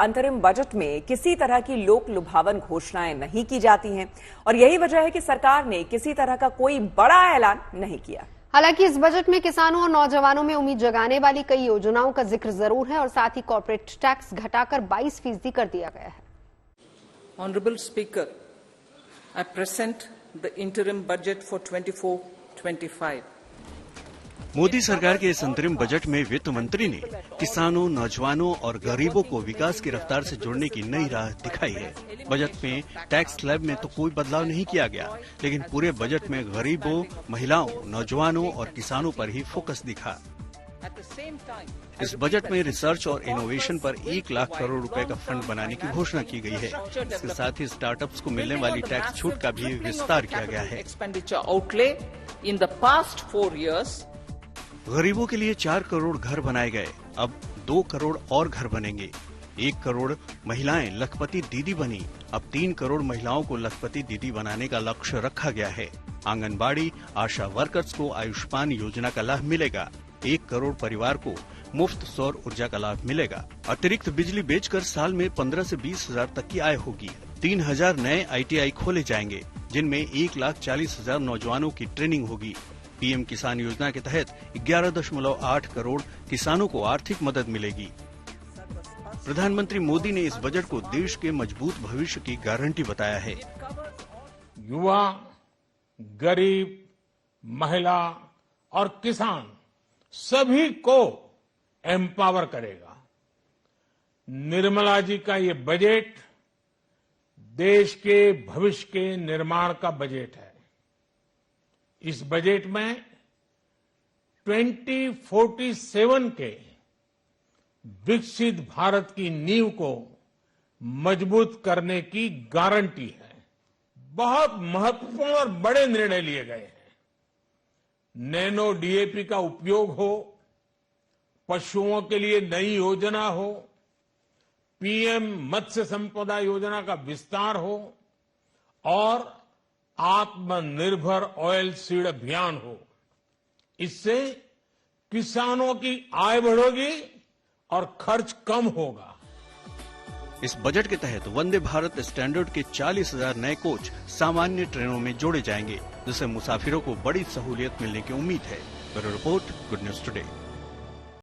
अंतरिम बजट में किसी तरह की लोक लुभावन घोषणाएं नहीं की जाती हैं और यही वजह है कि सरकार ने किसी तरह का कोई बड़ा ऐलान नहीं किया। हालांकि इस बजट में किसानों और नौजवानों में उम्मीद जगाने वाली कई योजनाओं का जिक्र जरूर है और साथ ही कॉर्पोरेट टैक्स घटाकर 22% कर दिया गया है। Honourable speaker, I present the interim budget for 24-25। Modi सरकार के इस अंतरिम बजट में वित्त मंत्री ने किसानों, नौजवानों और गरीबों को विकास की रफ्तार से जोड़ने की नई राह दिखाई है। बजट में टैक्स स्लैब में तो कोई बदलाव नहीं किया गया, लेकिन पूरे बजट में गरीबों, महिलाओं, नौजवानों और किसानों पर ही फोकस दिखा। इस बजट में रिसर्च और इनोवेशन पर 1 लाख करोड़ रुपए का फंड बनाने की घोषणा की गई है। इसके साथ ही स्टार्टअप्स को मिलने वाली टैक्स छूट का भी विस्तार किया गया है। गरीबों के लिए 4 करोड़ घर बनाए गए, अब 2 करोड़ और घर बनेंगे। 1 करोड़ महिलाएं लखपति दीदी बनी, अब 3 करोड़ महिलाओं को लखपति दीदी बनाने का लक्ष्य रखा गया है। आंगनबाड़ी, आशा वर्कर्स को आयुष्मान योजना का लाभ मिलेगा। 1 करोड़ परिवार को मुफ्त सौर ऊर्जा का लाभ मिलेगा। अतिरिक्त बिजली बेचकर साल में 15 से 20 हजार तक की आय होगी। 3000 नए ITI खोले जाएंगे, जिनमें 1,40,000 नौजवानों की ट्रेनिंग होगी। PM किसान योजना के तहत 11.8 करोड़ किसानों को आर्थिक मदद मिलेगी। प्रधानमंत्री मोदी ने इस बजट को देश के मजबूत भविष्य की गारंटी बताया है। युवा, गरीब, महिला और किसान सभी को एम्पावर करेगा। निर्मला जी का ये बजट देश के भविष्य के निर्माण का बजट है। इस बजट में 2047 के विकसित भारत की नींव को मजबूत करने की गारंटी है। बहुत महत्वपूर्ण और बड़े निर्णय लिए गए हैं। नैनो DAP का उपयोग हो, पशुओं के लिए नई योजना हो, PM मत्स्य संपदा योजना का विस्तार हो और आत्मनिर्भर ऑयल सीड अभियान हो। इससे किसानों की आय बढ़ेगी और खर्च कम होगा। इस बजट के तहत वंदे भारत स्टैंडर्ड के 40,000 नए कोच सामान्य ट्रेनों में जोड़े जाएंगे, जिससे मुसाफिरों को बड़ी सहूलियत मिलने की उम्मीद है। Bureau report, good news today.